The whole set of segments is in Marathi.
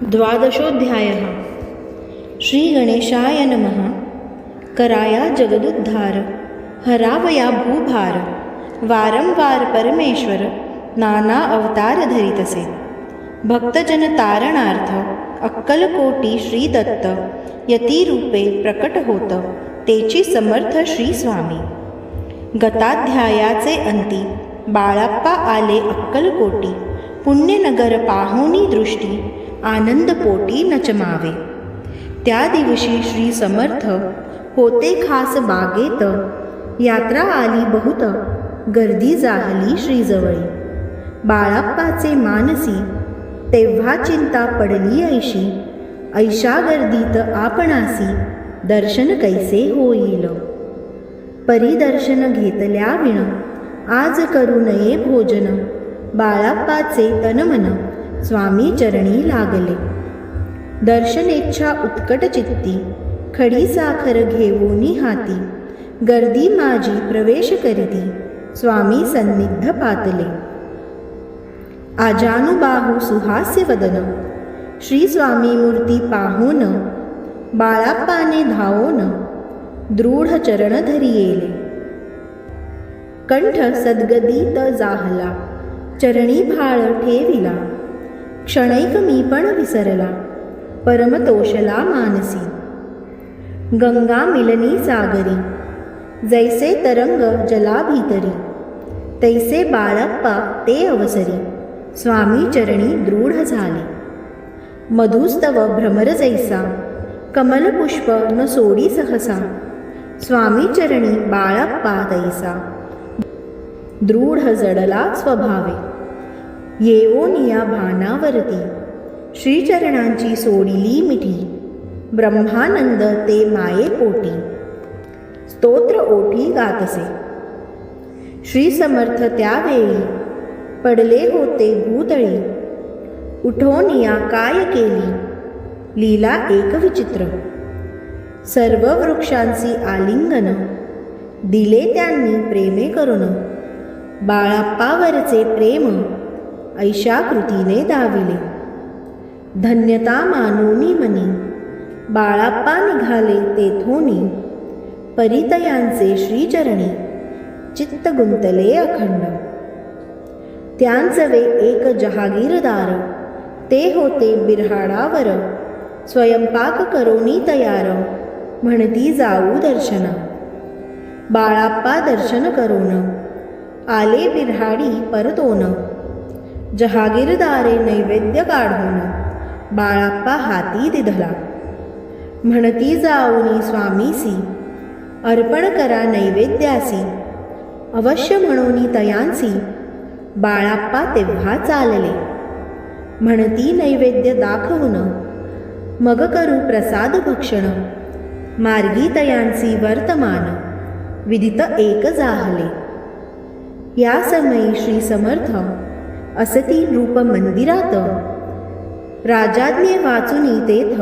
द्वादशोऽध्यायः। श्रीगणेशाय नमः। कराया जगदुद्धार, हरावया भूभार, वारंवार परमेश्वर नाना अवतार धरितसे। भक्तजन तारणार्थ अक्कलकोटी श्री दत्त यतिरूपे प्रकट होत, तेची समर्थ श्री स्वामी। गताध्यायाचे अंती बाळाप्पा आले अक्कलकोटी, पुण्यनगर पाहुणी दृष्टी आनंदपोटी नचमावे। त्या दिवशी श्री समर्थ होते खास बागेत, यात्रा आली बहुत, गर्दी जाहली श्रीजवळी। बाळाप्पाचे मानसी तेव्हा चिंता पडली ऐशी, ऐशा गर्दीत आपणासी दर्शन कैसे होईल। परिदर्शन घेतल्या विण आज करू नये भोजन, बाळाप्पाचे तनमन स्वामी चरणी लागले। दर्शनेच्छा उत्कट चित्ती, खडी साखर घेऊनी हाती, गर्दी माझी प्रवेश करीती, स्वामी सन्निध पातले। आजानुबाहू सुहास्य वदन, श्री स्वामी मूर्ती पाहून, बाळाप्पाने धावोन दृढ चरण धरियेले। कंठ सद्गदित जाहला, चरणी भाळ ठेविला, क्षणैक मी पण विसरला, परमतोषला मानसी। गंगा मिलनी सागरी, जैसे तरंग जला भीतरी, तैसे बाळाप्पा ते अवसरी, स्वामी चरणी दृढ झाले। मधुस्तव भ्रमर जैसा, कमलपुष्प न सोडी सहसा, स्वामी चरणी बाळाप्पा तैसा, दृढ जडला स्वभावे। येवोनिया भानावरती, श्रीचरणांची सोडिली मिठी, ब्रह्मानंद ते माये पोटी, स्तोत्र ओठी गातसे। श्री समर्थ त्यावेळी पडले होते भूतळी, उठोनिया काय केली लीला एक विचित्र। सर्व वृक्षांची आलिंगन दिले त्यांनी प्रेमे करून, बाळाप्पावरचे प्रेम ऐशा कृतीने दाविले। धन्यता मानूनी मनी, बाळाप्पा निघाले तेथोनी, परितयांचे श्रीचरणी चित्त गुंतले अखंड। त्यांचवे एक जहागीरदार, ते होते बिऱ्हाडावर, स्वयंपाक करोनी तयार, म्हणती जाऊ दर्शना। बाळाप्पा दर्शन करोन, आले बिऱ्हाडी परतोन, जहागीरदारे नैवेद्य काढून, बाळाप्पा हाती दिधला। म्हणती जाऊनी स्वामीसी, अर्पण करा नैवेद्यासी, अवश्य म्हणूनी तयांसी, बाळाप्पा तेव्हा चालले। म्हणती नैवेद्य दाखवून, मग करू प्रसाद भक्षण, मार्गी तयांसी वर्तमान, विदित एक जाहले। या समयी श्री समर्थ असती रूप मंदिरात, राजाज्ञे वाचुनी तेथ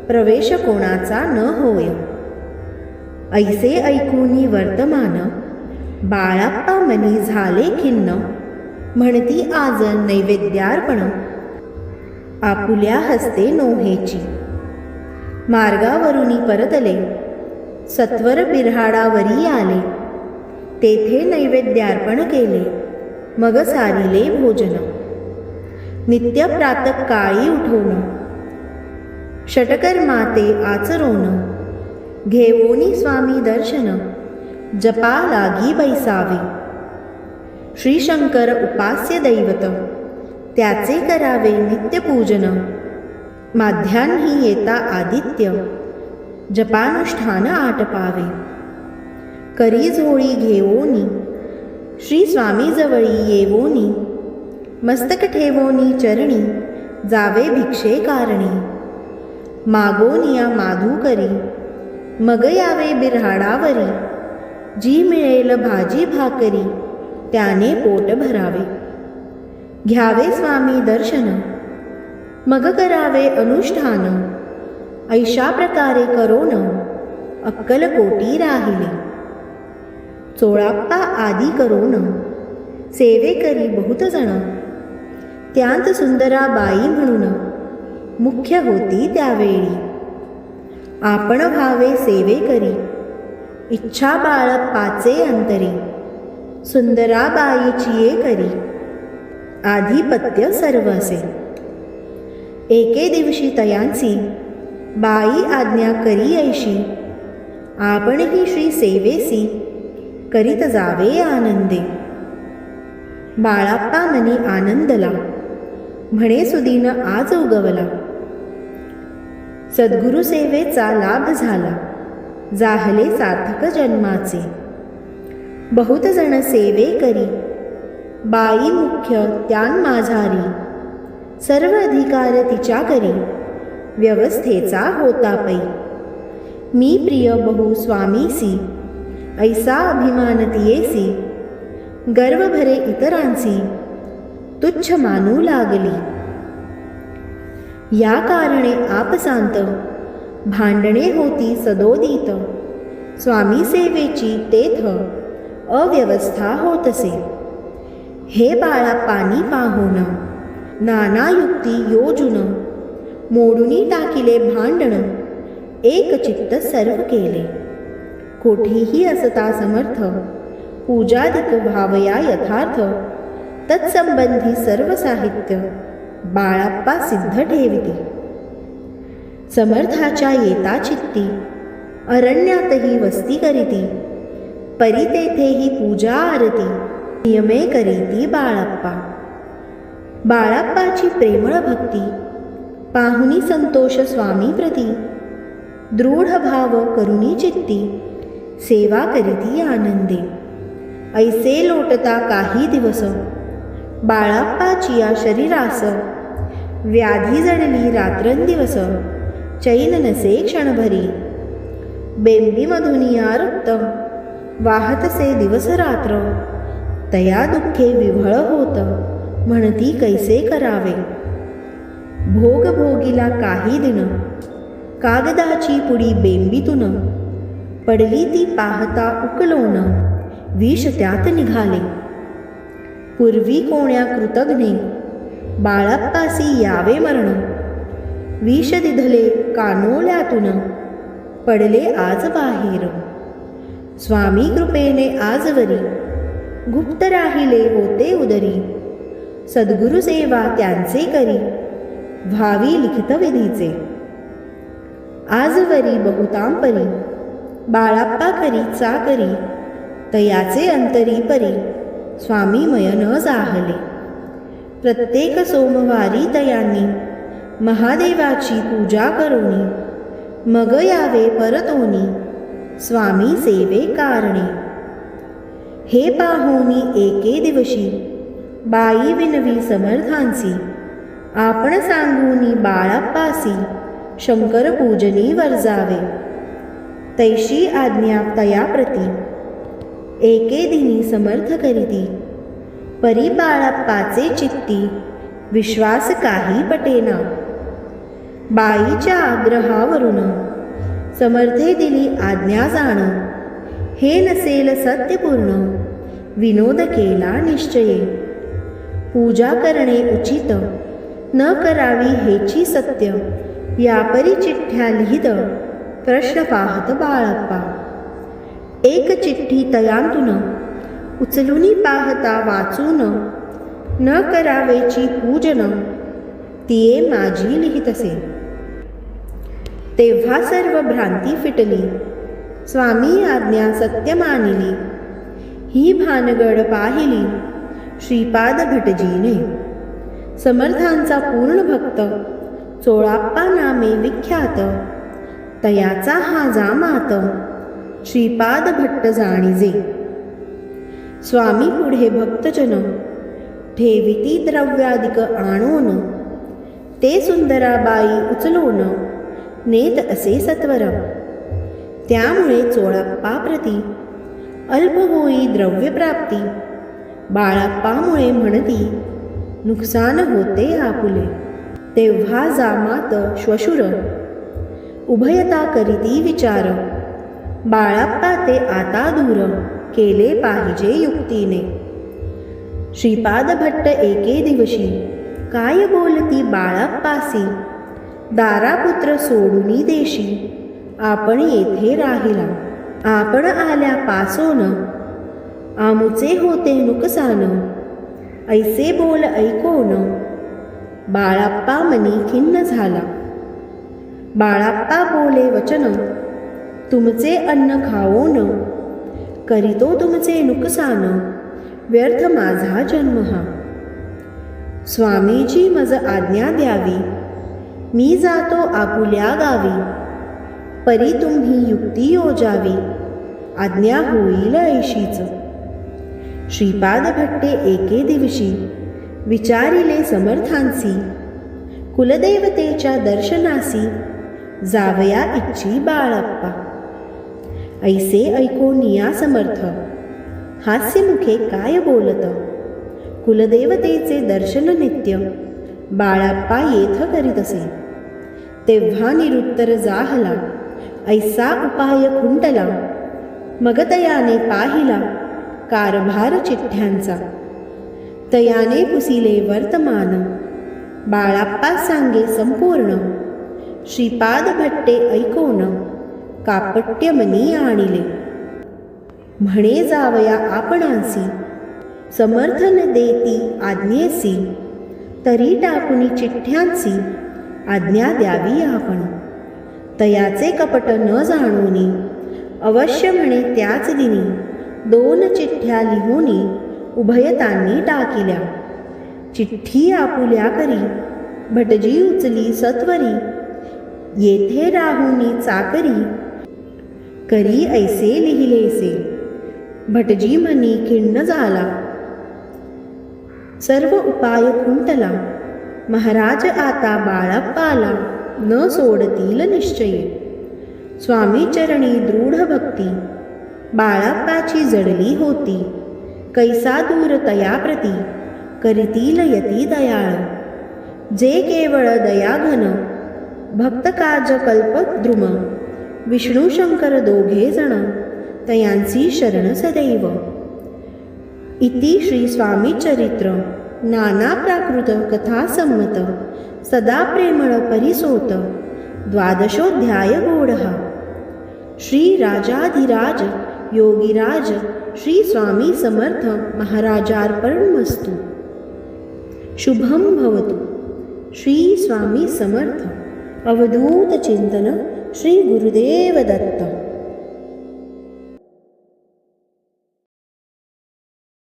प्रवेश कोणाचा न होय। ऐसे ऐकूनी वर्तमान, बाळाप्पा मनी झाले खिन्न, म्हणती आज नैवेद्यार्पण, आपुल्या हस्ते नोहेची। मार्गावरुनी परतले, सत्वर बिऱ्हाडावरी आले, तेथे नैवेद्यार्पण केले, मग सारिले भोजन। नित्य प्रातःकाळी उठोन, षटकर्माते आचरोन, घेवोनी स्वामी दर्शन, जपा लागी बैसावे। श्री शंकर उपास्य दैवत, त्याचे करावे नित्यपूजन, माध्यान्ही येता आदित्य, जपानुष्ठान आटपावे। करी झोळी घेवोनी, श्री स्वामी जवळी येवोनी, मस्तक ठेवोनी चरणी, जावे भिक्षे कारणी। मागोनिया माधुकरी, मग यावे बिऱ्हाडावरी, जी मिळेल भाजी भाकरी, त्याने पोट भरावे। घ्यावे स्वामी दर्शन, मग करावे अनुष्ठान, ऐशा प्रकारे करोन अक्कलकोटी राहिले। चोळाप्पा आदी करोन सेवे करी बहुत जण, त्यांत सुंदराबाई म्हणून मुख्य होती त्यावेळी. आपण व्हावे सेवे करी, इच्छा बाळप्पाचे अंतरी, सुंदराबाईची ये करी, आधिपत्य सर्व असे. एके दिवशी तयांसी बाई आज्ञा करी ऐशी, आपणही श्री सेवेसी करीत जावे आनंदे. बाळाप्पा मनी आनंदला, म्हणे सुदीन आज उगवला. सद्गुरु सेवेचा लाभ झाला, जाहले सार्थक जन्माचे. बहुत जण सेवे करी, बाई मुख्य त्यान माझारी. सर्व अधिकार तिच्या करी, व्यवस्थेचा होता पै. मी प्रिय बहु स्वामीसी, ऐसा अभिमान तियेसी. गर्व भरे इतरांसी, तुच्छ मानू लागली. या कारणे आपसांत भांडणे होती सदोदित. स्वामी सेवेची तेथ अव्यवस्था होतसे. हे बाळाप्पानी पाहून नाना युक्ती योजून, मोडूनी टाकिले भांडण, एक चित्त सर्व केले. कोठेही असता समर्थ, पूजादिक व्हावया यथार्थ. तत्संबंधी सर्व साहित्य बाळाप्पा सिद्ध ठेविती. समर्थाच्या येता चित्ती, अरण्यातही वस्ती करीती. परी तेथेही पूजा आरती, नियमे करीती बाळाप्पा. बाळाप्पाची प्रेमळ भक्ती पाहुनी संतोष स्वामी प्रती. दृढ भाव करुणी चित्ती, सेवा करीती आनंदे. ऐसे लोटता काही दिवस, बाळाप्पाची या शरीरास. व्याधी जडली रात्रंदिवस, चैन नसे क्षणभरी. बेंबीमधुनिया रक्त, वाहतसे दिवस रात्र. तया दुःखे विव्हळ होत, म्हणती कैसे करावे. भोग भोगिला काही दिन, कागदाची पुडी बेंबीतून. पडली ती पाहता उकलोन, विष त्यात निघाले. पूर्वी कोण्या कृतघ्ने, बाळाप्पासी यावे मरण. विष दिधले कानोल्यातून, पडले आज बाहेर. स्वामी कृपेने आजवरी, गुप्त राहिले होते उदरी. सद्गुरु सेवा त्यांचे करी, व्हावी लिखित विधीचे. आजवरी बहुतांपरी, बाळाप्पा करी चाकरी. तयाचे अंतरी परी, स्वामीमय न जाहले. प्रत्येक सोमवारी तयांनी, महादेवाची पूजा करोनी. मग यावे परतोनी, स्वामी सेवे कारणे. हे पाहुनी एके दिवशी, बाई विनवी समर्थांसी. आपण सांगूनी बाळाप्पासी, शंकर पूजनी वर्जावे. तैशी आज्ञा तया प्रती, एके दिनी समर्थ करीती. परी बाळाप्पाचे चित्ती, विश्वास काही पटेना. बाईच्या आग्रहावरून, समर्थे दिली आज्ञा जाण. हे नसेल सत्यपूर्ण, विनोद केला निश्चये. पूजा करणे उचित, न करावी हेची सत्य. यापरी चिठ्ठ्या लिहित, प्रश्न पाहत बाळाप्पा. एक चिठ्ठी तयांतून, उचलूनी पाहता वाचून. न करावेची पूजन, तिये माझी लिहितसे. तेव्हा सर्व भ्रांती फिटली, स्वामी आज्ञा सत्य मानिली. ही भानगड पाहिली श्रीपाद भटजीने. समर्थांचा पूर्ण भक्त, चोळाप्पा नामे विख्यात. तयाचा हा जामात, श्रीपाद भट्ट जाणीजे. स्वामी पुढे भक्तजन, ठेविती द्रव्यादिक आणून. ते सुंदराबाई उचलून, नेत असे सत्वर. त्यामुळे चोळाप्पा प्रती, अल्प होई द्रव्यप्राप्ती. बाळाप्पामुळे म्हणती, नुकसान होते आपुले. तेव्हा जामात श्वशुर, उभयता करीती विचार. बाळाप्पा ते आता दूर, केले पाहिजे युक्तीने. श्रीपाद भट्ट एके दिवशी, काय बोलती बाळाप्पासी. दारापुत्र सोडूनी देशी, आपण येथे राहिला. आपण आल्या पासोन, आमुचे होते नुकसान. ऐसे बोल ऐकोन, बाळाप्पा मनी खिन्न झाला. बाळाप्पा बोले वचन, तुमचे अन्न खाओन. करीतो तुमचे नुकसान, व्यर्थ माझा जन्म हा. स्वामीजी मज आज्ञा द्यावी, मी जातो आपुल्या गावी. परी तुम्ही युक्ती योजावी, आज्ञा होईल ऐशीच. श्रीपाद भट्टे एके दिवशी विचारिले समर्थांसी, कुलदेवतेच्या दर्शनासी जावया इच्छी बाळाप्पा. ऐसे ऐकोनिया समर्थ, हास्यमुखे काय बोलत. कुलदेवतेचे दर्शन नित्य बाळाप्पा येथ करीत असे. तेव्हा निरुत्तर जाहला, ऐसा उपाय खुंटला. मग तयाने पाहिला कारभार चिठ्ठ्यांचा. तयाने पुसिले वर्तमान, बाळाप्पा सांगे संपूर्ण. श्रीपाद भट्टे ऐकोन, कापट्य मनी आणिले. म्हणे जावया आपणासी, समर्थन देती आज्ञेसी. तरी टाकुनी चिठ्ठ्यांसी, आज्ञा द्यावी आपण. तयाचे कपट न जाणोनी, अवश्य म्हणे त्याच दिनी. 2 चिठ्ठ्या लिहुनी उभयतांनी टाकिल्या. चिठ्ठी आपुल्या करी, भटजी उचली सत्वरी. येथे राहुनी चाकरी, करी ऐसे लिहिलेसे. भटजी मनी खिन्न झाला, सर्व उपाय खुंटला. महाराज आता बाळाप्पाला, न सोडतील निश्चयी. स्वामी चरणी दृढ भक्ती, बाळाप्पाची जडली होती. कैसा दूर तयाप्रती, करीतील यती दयाळ. जे केवळ दयाघन, भक्त काज कल्पद्रुम. विष्णू शंकर दोघे जण, तयांसी शरण सदैव. इति श्री स्वामी चरित्र नाना प्राकृत कथा संमत. सदा प्रेमळ परिसोत, 12ोऽध्याय गोडहा. श्री राजाधिराज योगीराज श्री स्वामी समर्थ महाराजार्पणमस्तु. शुभम भवतु. श्री स्वामी समर्थ. अवधूत चिंतन श्री गुरुदेव दत्त.